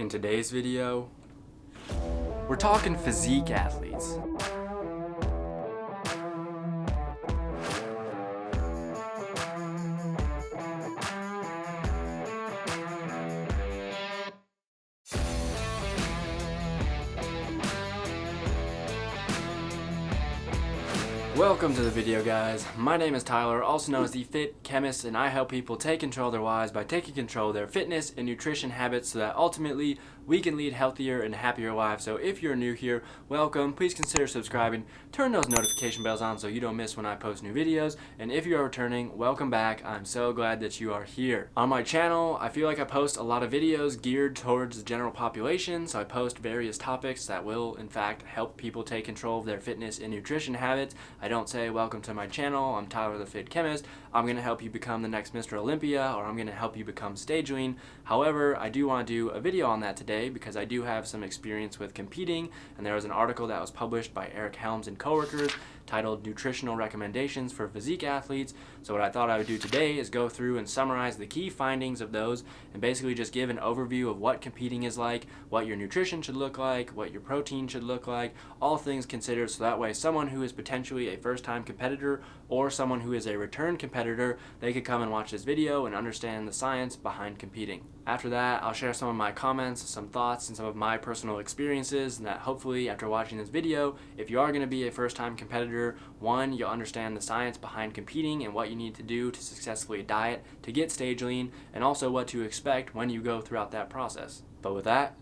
In today's video, we're talking physique athletes. Welcome to the video, guys. My name is Tyler, also known as the Fit Chemist, and I help people take control of their lives by taking control of their fitness and nutrition habits so that ultimately we can lead healthier and happier lives. So if you're new here, welcome. Please consider subscribing. Turn those notification bells on so you don't miss when I post new videos. And if you are returning, welcome back. I'm so glad that you are here. On my channel, I feel like I post a lot of videos geared towards the general population, so I post various topics that will, in fact, help people take control of their fitness and nutrition habits. I don't say, welcome to my channel, I'm Tyler the Fit Chemist, I'm going to help you become the next Mr. Olympia, or I'm going to help you become stage lean. However, I do want to do a video on that today because I do have some experience with competing, and there was an article that was published by Eric Helms and coworkers titled Nutritional Recommendations for Physique Athletes. So what I thought I would do today is go through and summarize the key findings of those and basically just give an overview of what competing is like, what your nutrition should look like, what your protein should look like, all things considered, so that way someone who is potentially a first-time competitor or someone who is a return competitor, they could come and watch this video and understand the science behind competing. After that, I'll share some of my comments, some thoughts, and some of my personal experiences, and that hopefully after watching this video, if you are going to be a first-time competitor, one, you'll understand the science behind competing and what you need to do to successfully diet to get stage lean, and also what to expect when you go throughout that process. But with that,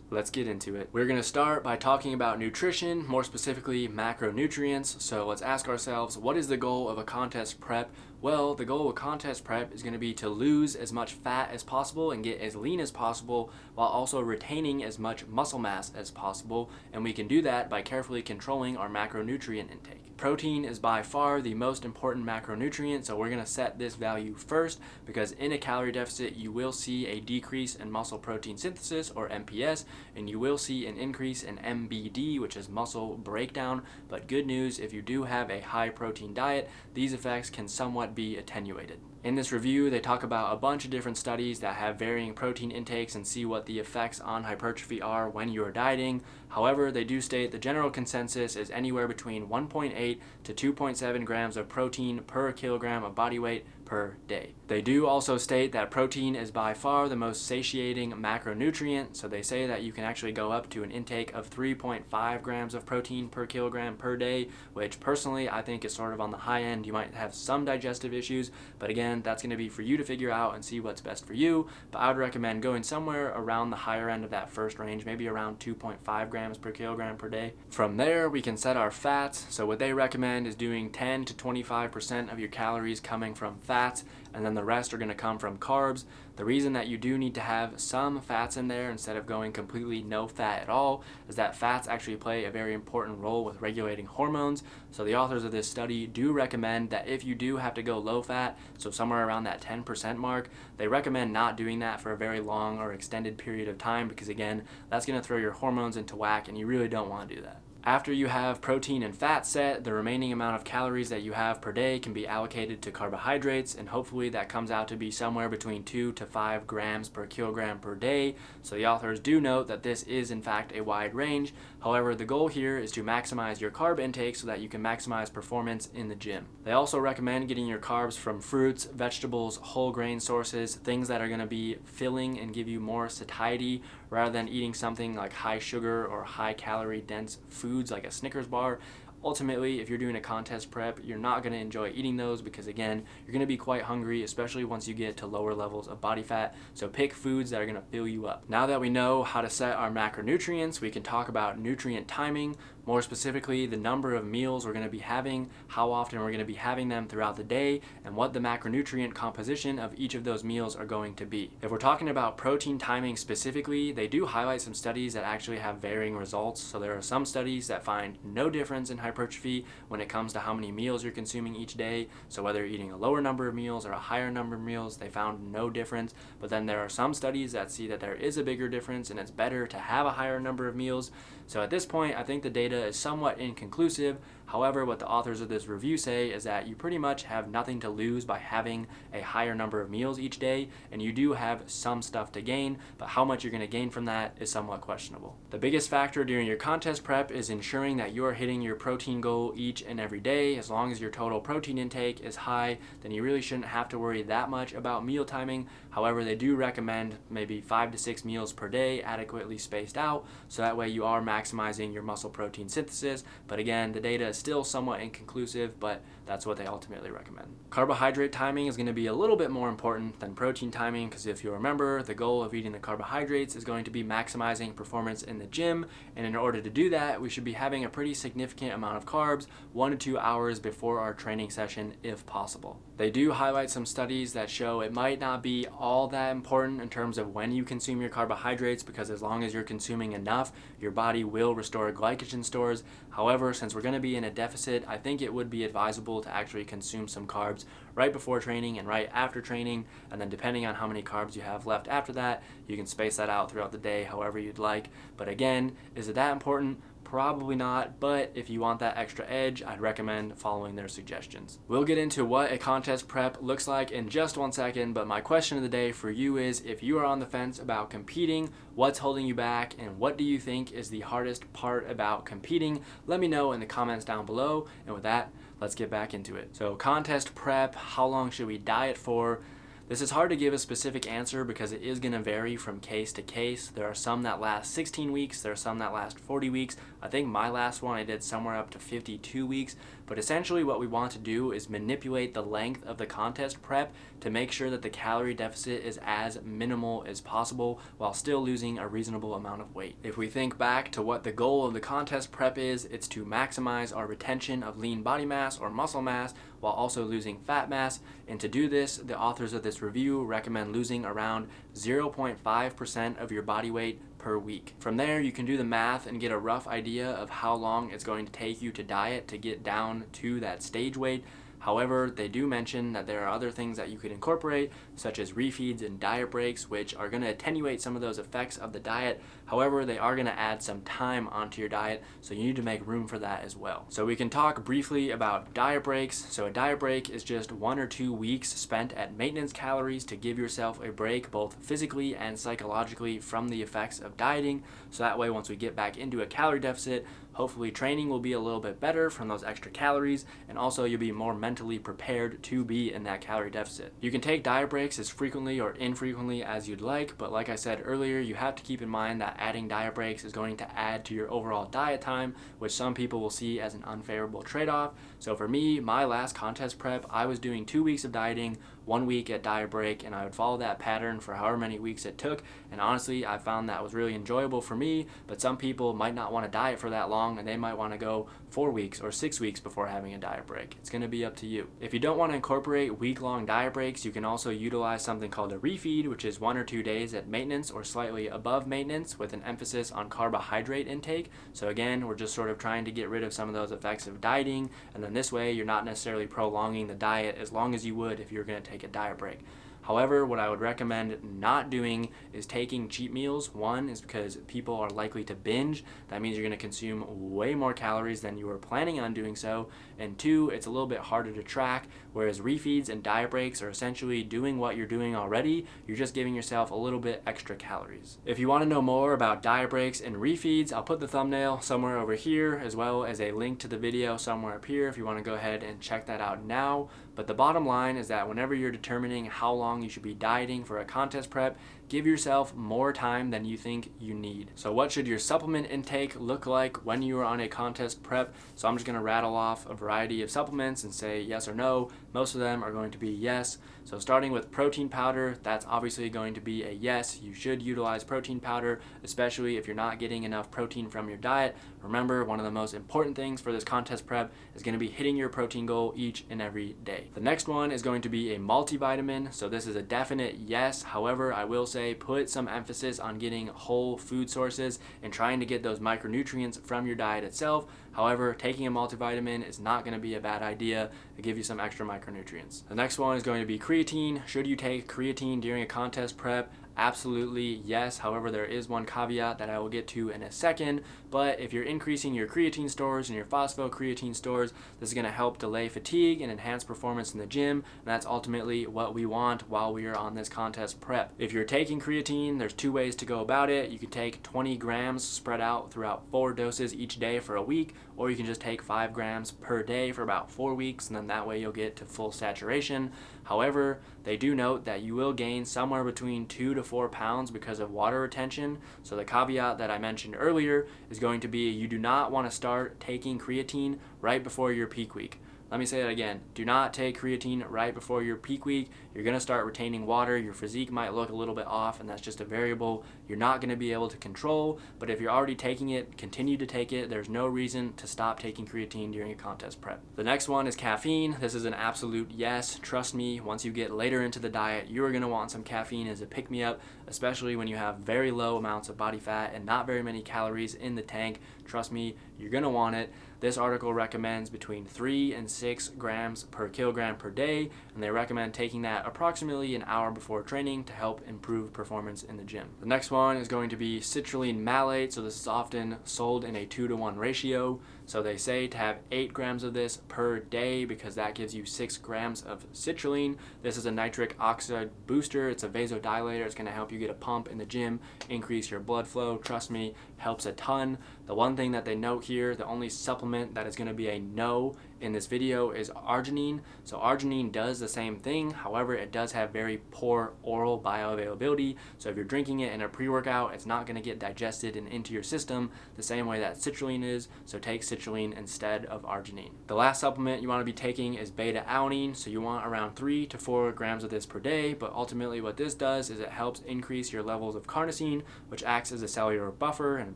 let's get into it. We're going to start by talking about nutrition, more specifically macronutrients. So let's ask ourselves, what is the goal of a contest prep? Well, the goal of contest prep is going to be to lose as much fat as possible and get as lean as possible while also retaining as much muscle mass as possible, and we can do that by carefully controlling our macronutrient intake. Protein is by far the most important macronutrient, so we're going to set this value first because in a calorie deficit you will see a decrease in muscle protein synthesis, or MPS, and you will see an increase in MBD, which is muscle breakdown. But good news, if you do have a high protein diet, these effects can somewhat be attenuated. In this review, they talk about a bunch of different studies that have varying protein intakes and see what the effects on hypertrophy are when you are dieting. However, they do state the general consensus is anywhere between 1.8 to 2.7 grams of protein per kilogram of body weight per day. They do also state that protein is by far the most satiating macronutrient, so they say that you can actually go up to an intake of 3.5 grams of protein per kilogram per day, which personally I think is sort of on the high end. You might have some digestive issues, but again, that's going to be for you to figure out and see what's best for you. But I would recommend going somewhere around the higher end of that first range, maybe around 2.5 grams per kilogram per day. From there, we can set our fats. So what they recommend is doing 10 to 25% of your calories coming from fats, and then the rest are going to come from carbs. The reason that you do need to have some fats in there instead of going completely no fat at all is that fats actually play a very important role with regulating hormones. So the authors of this study do recommend that if you do have to go low fat, so somewhere around that 10% mark, they recommend not doing that for a very long or extended period of time because again, that's going to throw your hormones into whack and you really don't want to do that. After you have protein and fat set, the remaining amount of calories that you have per day can be allocated to carbohydrates, and hopefully that comes out to be somewhere between 2 to 5 grams per kilogram per day. So the authors do note that this is in fact a wide range. However, the goal here is to maximize your carb intake so that you can maximize performance in the gym. They also recommend getting your carbs from fruits, vegetables, whole grain sources, things that are going to be filling and give you more satiety rather than eating something like high sugar or high calorie dense foods like a Snickers bar. Ultimately, if you're doing a contest prep, you're not going to enjoy eating those because again, you're going to be quite hungry, especially once you get to lower levels of body fat. So pick foods that are going to fill you up. Now that we know how to set our macronutrients, we can talk about nutrient timing, more specifically the number of meals we're going to be having, how often we're going to be having them throughout the day, and what the macronutrient composition of each of those meals are going to be. If we're talking about protein timing specifically, they do highlight some studies that actually have varying results. So there are some studies that find no difference in hypertrophy when it comes to how many meals you're consuming each day. So whether you're eating a lower number of meals or a higher number of meals, they found no difference. But then there are some studies that see that there is a bigger difference and it's better to have a higher number of meals. So at this point, I think the data is somewhat inconclusive. However, what the authors of this review say is that you pretty much have nothing to lose by having a higher number of meals each day, and you do have some stuff to gain, but how much you're going to gain from that is somewhat questionable. The biggest factor during your contest prep is ensuring that you are hitting your protein goal each and every day. As long as your total protein intake is high, then you really shouldn't have to worry that much about meal timing. However, they do recommend maybe 5 to 6 meals per day, adequately spaced out, so that way you are maximizing your muscle protein synthesis. But again, the data is still somewhat inconclusive, but that's what they ultimately recommend. Carbohydrate timing is going to be a little bit more important than protein timing, because if you remember, the goal of eating the carbohydrates is going to be maximizing performance in the gym, and in order to do that, we should be having a pretty significant amount of carbs 1 to 2 hours before our training session if possible. They do highlight some studies that show it might not be all that important in terms of when you consume your carbohydrates, because as long as you're consuming enough, your body will restore glycogen stores. However, since we're going to be in a deficit, I think it would be advisable to actually consume some carbs right before training and right after training, and then depending on how many carbs you have left after that, you can space that out throughout the day however you'd like. But again, is it that important? Probably not, but if you want that extra edge, I'd recommend following their suggestions. We'll get into what a contest prep looks like in just 1 second, but my question of the day for you is, if you are on the fence about competing, what's holding you back, and what do you think is the hardest part about competing? Let me know in the comments down below, and with that, let's get back into it. So contest prep, how long should we diet for? This is hard to give a specific answer because it is going to vary from case to case. There are some that last 16 weeks, there are some that last 40 weeks. I think my last one I did somewhere up to 52 weeks. But essentially what we want to do is manipulate the length of the contest prep to make sure that the calorie deficit is as minimal as possible while still losing a reasonable amount of weight. If we think back to what the goal of the contest prep is, it's to maximize our retention of lean body mass or muscle mass while also losing fat mass. And to do this, the authors of this review recommend losing around 0.5% of your body weight per week. From there, you can do the math and get a rough idea of how long it's going to take you to diet to get down to that stage weight. However, they do mention that there are other things that you could incorporate, such as refeeds and diet breaks, which are going to attenuate some of those effects of the diet. However, they are going to add some time onto your diet, so you need to make room for that as well. So we can talk briefly about diet breaks. So a diet break is just 1 or 2 weeks spent at maintenance calories to give yourself a break both physically and psychologically from the effects of dieting. So that way, once we get back into a calorie deficit, hopefully training will be a little bit better from those extra calories, and also you'll be more mentally prepared to be in that calorie deficit. You can take diet breaks as frequently or infrequently as you'd like, but like I said earlier, you have to keep in mind that adding diet breaks is going to add to your overall diet time, which some people will see as an unfavorable trade-off. So for me, my last contest prep, I was doing 2 weeks of dieting, 1 week at diet break, and I would follow that pattern for however many weeks it took. And honestly, I found that was really enjoyable for me, but some people might not want to diet for that long, and they might want to go 4 weeks or 6 weeks before having a diet break. It's going to be up to you. If you don't want to incorporate week-long diet breaks, you can also utilize something called a refeed, which is 1 or 2 days at maintenance or slightly above maintenance with an emphasis on carbohydrate intake. So again, we're just sort of trying to get rid of some of those effects of dieting, and then this way you're not necessarily prolonging the diet as long as you would if you're going to take a diet break. However, what I would recommend not doing is taking cheat meals. One is because people are likely to binge. That means you're going to consume way more calories than you were planning on doing so. And two, it's a little bit harder to track, whereas refeeds and diet breaks are essentially doing what you're doing already. You're just giving yourself a little bit extra calories. If you want to know more about diet breaks and refeeds, I'll put the thumbnail somewhere over here, as well as a link to the video somewhere up here if you want to go ahead and check that out now. But the bottom line is that whenever you're determining how long you should be dieting for a contest prep, give yourself more time than you think you need. So what should your supplement intake look like when you are on a contest prep? So I'm just going to rattle off a variety of supplements and say yes or no. Most of them are going to be yes. So starting with protein powder, that's obviously going to be a yes. You should utilize protein powder, especially if you're not getting enough protein from your diet. Remember, one of the most important things for this contest prep is going to be hitting your protein goal each and every day. The next one is going to be a multivitamin. So this is a definite yes. However, I will say put some emphasis on getting whole food sources and trying to get those micronutrients from your diet itself. However, taking a multivitamin is not going to be a bad idea to give you some extra micronutrients. The next one is going to be creatine. Should you take creatine during a contest prep? Absolutely, yes. However, there is one caveat that I will get to in a second. But if you're increasing your creatine stores and your phosphocreatine stores, this is going to help delay fatigue and enhance performance in the gym. And that's ultimately what we want while we are on this contest prep. If you're taking creatine, there's two ways to go about it. You can take 20 grams spread out throughout 4 doses each day for a week, or you can just take 5 grams per day for about 4 weeks, and then that way you'll get to full saturation. However, they do note that you will gain somewhere between 2 to 4 pounds because of water retention. So the caveat that I mentioned earlier is going to be you do not want to start taking creatine right before your peak week. Let me say that again. Do not take creatine right before your peak week. You're going to start retaining water. Your physique might look a little bit off, and that's just a variable you're not going to be able to control. But if you're already taking it, continue to take it. There's no reason to stop taking creatine during a contest prep. The next one is caffeine. This is an absolute yes. Trust me, once you get later into the diet, you are going to want some caffeine as a pick-me-up, especially when you have very low amounts of body fat and not very many calories in the tank. Trust me, you're going to want it. This article recommends between 3 and 6 grams per kilogram per day, and they recommend taking that approximately an hour before training to help improve performance in the gym. The next one is going to be citrulline malate. So this is often sold in a 2-to-1 ratio. So they say to have 8 grams of this per day because that gives you 6 grams of citrulline. This is a nitric oxide booster. It's a vasodilator. It's going to help you get a pump in the gym, increase your blood flow. Trust me, helps a ton. The one thing that they note here, the only supplement that is going to be a no in this video is arginine. So arginine does the same thing. However, it does have very poor oral bioavailability. So if you're drinking it in a pre-workout, it's not going to get digested and into your system the same way that citrulline is. So take citrulline instead of arginine. The last supplement you want to be taking is beta-alanine. So you want around 3 to 4 grams of this per day. But ultimately what this does is it helps increase your levels of carnosine, which acts as a cellular buffer and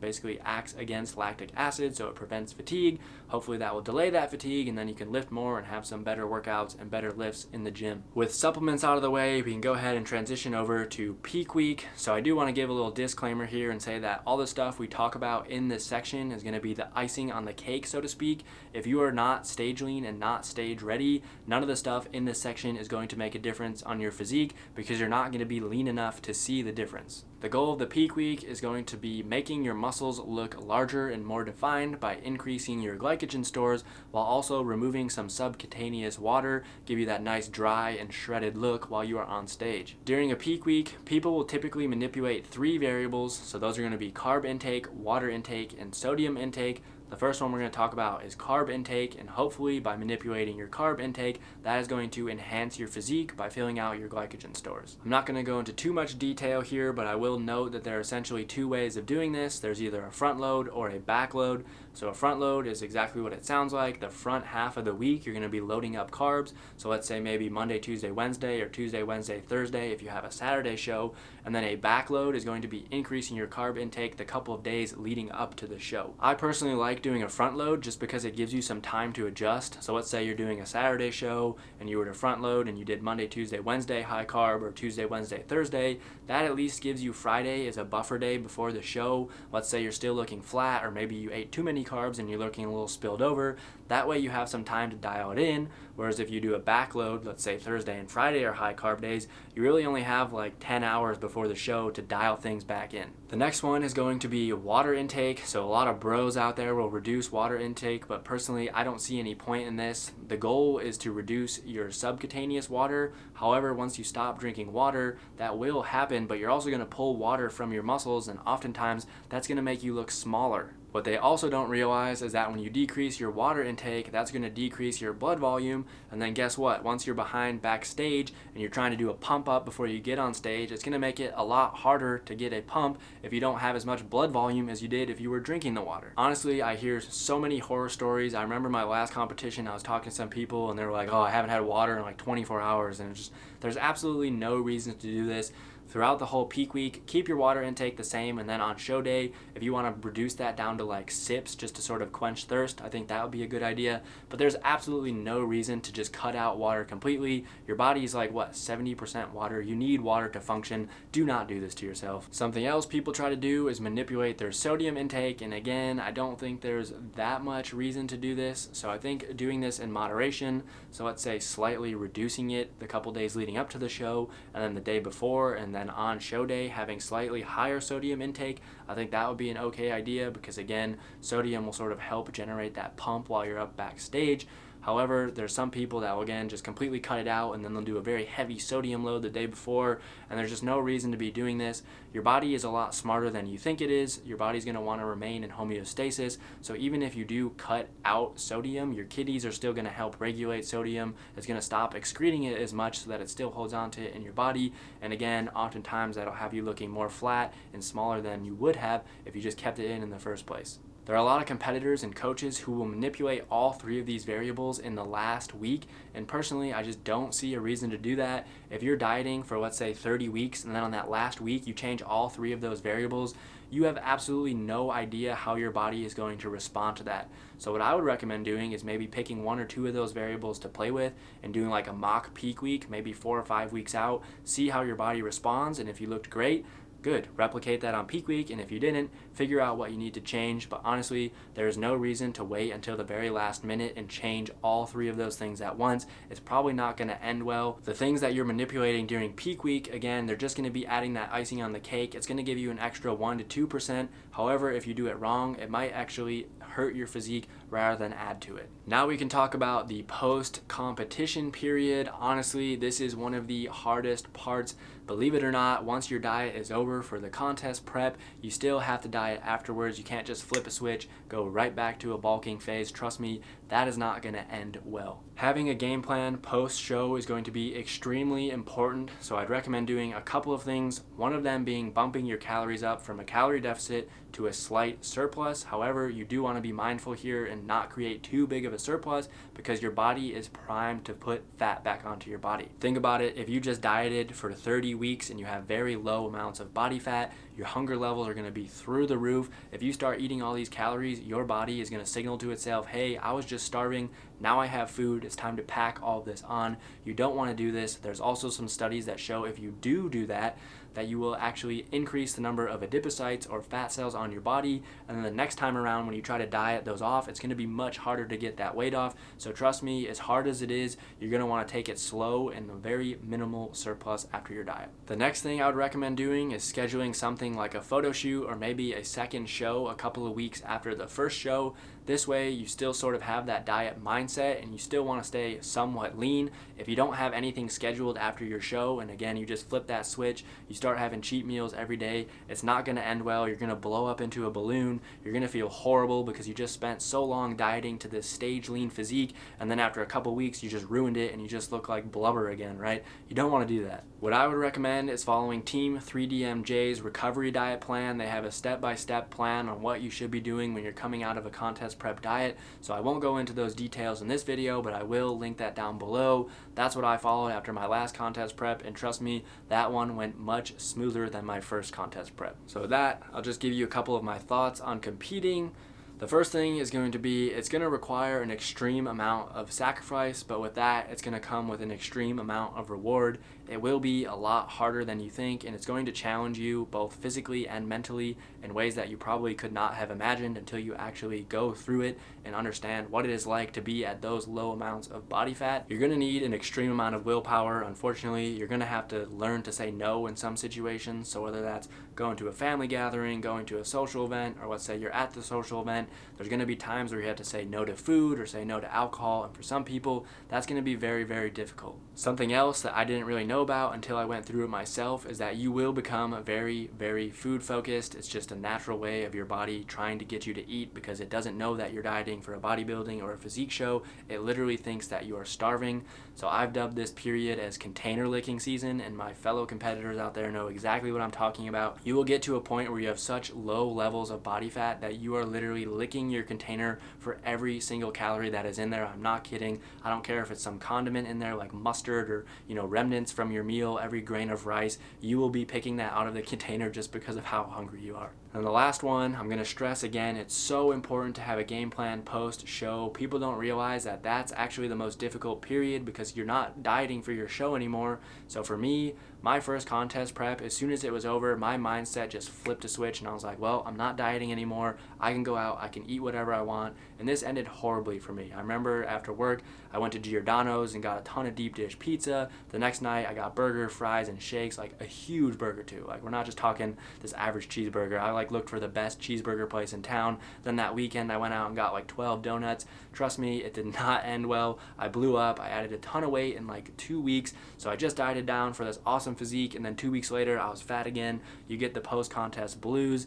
basically acts against lactic acid. So it prevents fatigue. Hopefully that will delay that fatigue, and then you can lift more and have some better workouts and better lifts in the gym. With supplements out of the way, we can go ahead and transition over to peak week. So I do want to give a little disclaimer here and say that all the stuff we talk about in this section is going to be the icing on the cake, so to speak. If you are not stage lean and not stage ready, none of the stuff in this section is going to make a difference on your physique because you're not going to be lean enough to see the difference. The goal of the peak week is going to be making your muscles look larger and more defined by increasing your glycogen stores while also removing some subcutaneous water, give you that nice dry and shredded look while you are on stage. During a peak week, people will typically manipulate 3 variables, so those are going to be carb intake, water intake, and sodium intake. The first one we're going to talk about is carb intake, and hopefully by manipulating your carb intake, that is going to enhance your physique by filling out your glycogen stores. I'm not going to go into too much detail here, but I will note that there are essentially 2 ways of doing this. There's either a front load or a back load. So a front load is exactly what it sounds like. The front half of the week, you're going to be loading up carbs. So let's say maybe Monday, Tuesday, Wednesday, or Tuesday, Wednesday, Thursday if you have a Saturday show. And then a back load is going to be increasing your carb intake the couple of days leading up to the show. I personally like doing a front load just because it gives you some time to adjust. So let's say you're doing a Saturday show and you were to front load and you did Monday, Tuesday, Wednesday high carb, or Tuesday, Wednesday, Thursday. That at least gives you Friday as a buffer day before the show. Let's say you're still looking flat, or maybe you ate too many carbs and you're looking a little spilled over. That way you have some time to dial it in. Whereas if you do a back load, let's say Thursday and Friday are high carb days, you really only have like 10 hours before the show to dial things back in. The next one is going to be water intake. So a lot of bros out there will reduce water intake, but personally I don't see any point in this. The goal is to reduce your subcutaneous water. However, once you stop drinking water, that will happen, but you're also going to pull water from your muscles, and oftentimes that's going to make you look smaller. What they also don't realize is that when you decrease your water intake, that's going to decrease your blood volume, and then guess what? Once you're behind backstage and you're trying to do a pump up before you get on stage, it's going to make it a lot harder to get a pump if you don't have as much blood volume as you did if you were drinking the water. Honestly, I hear so many horror stories. I remember my last competition, I was talking to some people and they were like, oh, I haven't had water in like 24 hours, and it's just, there's absolutely no reason to do this. Throughout the whole peak week, keep your water intake the same, and then on show day, if you want to reduce that down to like sips just to sort of quench thirst, I think that would be a good idea. But there's absolutely no reason to just cut out water completely. Your body is like, what, 70% water? You need water to function. Do not do this to yourself. Something else people try to do is manipulate their sodium intake, and again, I don't think there's that much reason to do this. So I think doing this in moderation, so let's say slightly reducing it the couple days leading up to the show, and then the day before, and then on show day having slightly higher sodium intake, I think that would be an okay idea because again, sodium will sort of help generate that pump while you're up backstage. However, there's some people that will again just completely cut it out and then they'll do a very heavy sodium load the day before, and there's just no reason to be doing this. Your body is a lot smarter than you think it is. Your body's going to want to remain in homeostasis, so even if you do cut out sodium, your kidneys are still going to help regulate sodium. It's going to stop excreting it as much so that it still holds on to it in your body, and again, oftentimes that'll have you looking more flat and smaller than you would have if you just kept it in the first place. There are a lot of competitors and coaches who will manipulate all three of these variables in the last week, and personally, I just don't see a reason to do that. If you're dieting for, let's say, 30 weeks, and then on that last week, you change all three of those variables, you have absolutely no idea how your body is going to respond to that. So what I would recommend doing is maybe picking one or two of those variables to play with and doing like a mock peak week, maybe 4 or 5 weeks out, see how your body responds, and if you looked great, good, replicate that on peak week, and if you didn't, figure out what you need to change. But honestly, there is no reason to wait until the very last minute and change all three of those things at once. It's probably not going to end well. The things that you're manipulating during peak week, again, they're just going to be adding that icing on the cake. It's going to give you an extra 1 to 2%. However, if you do it wrong, it might actually hurt your physique rather than add to it. Now we can talk about the post-competition period. Honestly, this is one of the hardest parts. Believe it or not, once your diet is over for the contest prep, you still have to diet afterwards. You can't just flip a switch, go right back to a bulking phase. Trust me, that is not going to end well. Having a game plan post-show is going to be extremely important, so I'd recommend doing a couple of things. One of them being bumping your calories up from a calorie deficit to a slight surplus. However, you do want to be mindful here and not create too big of a surplus because your body is primed to put fat back onto your body. Think about it, if you just dieted for 30 weeks and you have very low amounts of body fat, your hunger levels are going to be through the roof. If you start eating all these calories, your body is going to signal to itself, hey, I was just starving, now I have food, it's time to pack all of this on. You don't want to do this. There's also some studies that show if you do that you will actually increase the number of adipocytes or fat cells on your body, and then the next time around when you try to diet those off, it's going to be much harder to get that weight off. So trust me, as hard as it is, you're going to want to take it slow and a very minimal surplus after your diet. The next thing I would recommend doing is scheduling something like a photo shoot or maybe a second show a couple of weeks after the first show. This way you still sort of have that diet mindset and you still want to stay somewhat lean. If you don't have anything scheduled after your show, and again, you just flip that switch, you start having cheat meals every day, it's not going to end well. You're going to blow up into a balloon. You're going to feel horrible because you just spent so long dieting to this stage lean physique, and then after a couple weeks you just ruined it and you just look like blubber again, right? You don't want to do that. What I would recommend is following Team 3DMJ's recovery diet plan. They have a step-by-step plan on what you should be doing when you're coming out of a contest prep diet, so I won't go into those details in this video, but I will link that down below. That's what I followed after my last contest prep, and trust me, that one went much smoother than my first contest prep. So with that, I'll just give you a couple of my thoughts on competing. The first thing is going to be, it's going to require an extreme amount of sacrifice, but with that, it's going to come with an extreme amount of reward. It will be a lot harder than you think, and it's going to challenge you both physically and mentally in ways that you probably could not have imagined until you actually go through it and understand what it is like to be at those low amounts of body fat. You're going to need an extreme amount of willpower. Unfortunately, you're going to have to learn to say no in some situations. So whether that's going to a family gathering, going to a social event, or let's say you're at the social event, there's going to be times where you have to say no to food or say no to alcohol, and for some people, that's going to be very, very difficult. Something else that I didn't really know about until I went through it myself is that you will become very, very food focused. It's just a natural way of your body trying to get you to eat because it doesn't know that you're dieting for a bodybuilding or a physique show. It literally thinks that you are starving. So I've dubbed this period as container licking season, and my fellow competitors out there know exactly what I'm talking about. You will get to a point where you have such low levels of body fat that you are literally licking your container for every single calorie that is in there. I'm not kidding. I don't care if it's some condiment in there like mustard or remnants from your meal, every grain of rice. You will be picking that out of the container just because of how hungry you are. And the last one, I'm going to stress again, it's so important to have a game plan post-show. People don't realize that that's actually the most difficult period because you're not dieting for your show anymore. So for me, my first contest prep, as soon as it was over, my mindset just flipped a switch and I was like, well, I'm not dieting anymore. I can go out, I can eat whatever I want. And this ended horribly for me. I remember after work, I went to Giordano's and got a ton of deep dish pizza. The next night, I got burger, fries, and shakes, like a huge burger too. Like we're not just talking this average cheeseburger. I looked for the best cheeseburger place in town. Then that weekend, I went out and got like 12 donuts. Trust me, it did not end well. I blew up. I added a ton of weight in like 2 weeks. So I just dieted down for this awesome physique. And then 2 weeks later, I was fat again. You get the post-contest blues.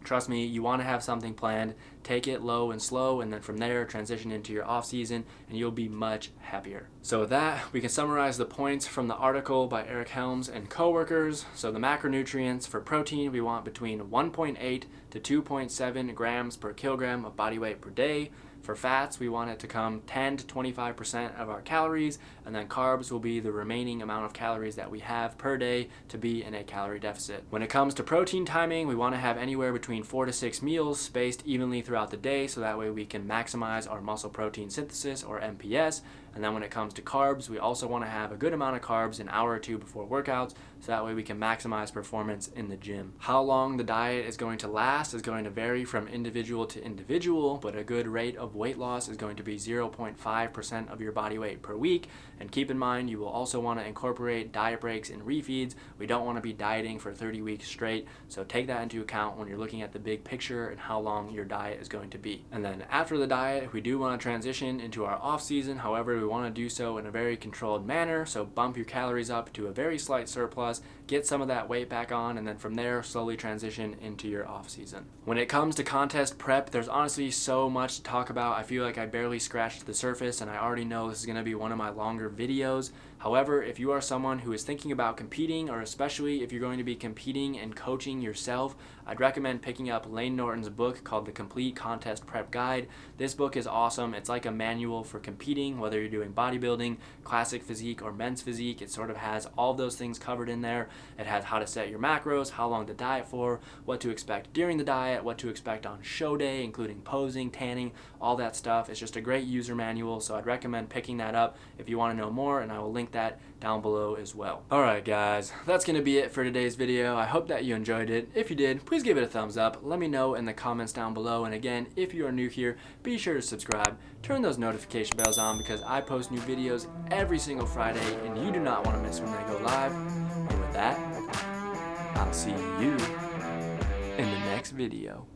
Trust me, you want to have something planned. Take it low and slow, and then from there transition into your off season, and you'll be much happier. So with that, we can summarize the points from the article by Eric Helms and coworkers. So the macronutrients for protein, we want between 1.8 to 2.7 grams per kilogram of body weight per day. For fats, we want it to come 10 to 25% of our calories, and then carbs will be the remaining amount of calories that we have per day to be in a calorie deficit. When it comes to protein timing, we want to have anywhere between 4 to 6 meals spaced evenly throughout the day, so that way we can maximize our muscle protein synthesis, or MPS. And then when it comes to carbs, we also want to have a good amount of carbs an hour or two before workouts, so that way we can maximize performance in the gym. How long the diet is going to last is going to vary from individual to individual, but a good rate of weight loss is going to be 0.5% of your body weight per week. And keep in mind, you will also want to incorporate diet breaks and refeeds. We don't want to be dieting for 30 weeks straight, so take that into account when you're looking at the big picture and how long your diet is going to be. And then after the diet, we do want to transition into our off season. However, we want to do so in a very controlled manner, so bump your calories up to a very slight surplus, get some of that weight back on, and then from there slowly transition into your off season. When it comes to contest prep, there's honestly so much to talk about. I feel like I barely scratched the surface, and I already know this is going to be one of my longer videos. However, if you are someone who is thinking about competing, or especially if you're going to be competing and coaching yourself, I'd recommend picking up Layne Norton's book called The Complete Contest Prep Guide. This book is awesome. It's like a manual for competing, whether you're doing bodybuilding, classic physique, or men's physique. It sort of has all those things covered in there. It has how to set your macros, how long to diet for, what to expect during the diet, what to expect on show day, including posing, tanning, all that stuff. It's just a great user manual, so I'd recommend picking that up if you want to know more, and I will link that down below as well. Alright guys, that's going to be it for today's video. I hope that you enjoyed it. If you did, please give it a thumbs up. Let me know in the comments down below, and again, if you are new here, be sure to subscribe. Turn those notification bells on because I post new videos every single Friday, and you do not want to miss when they go live. And with that, I'll see you in the next video.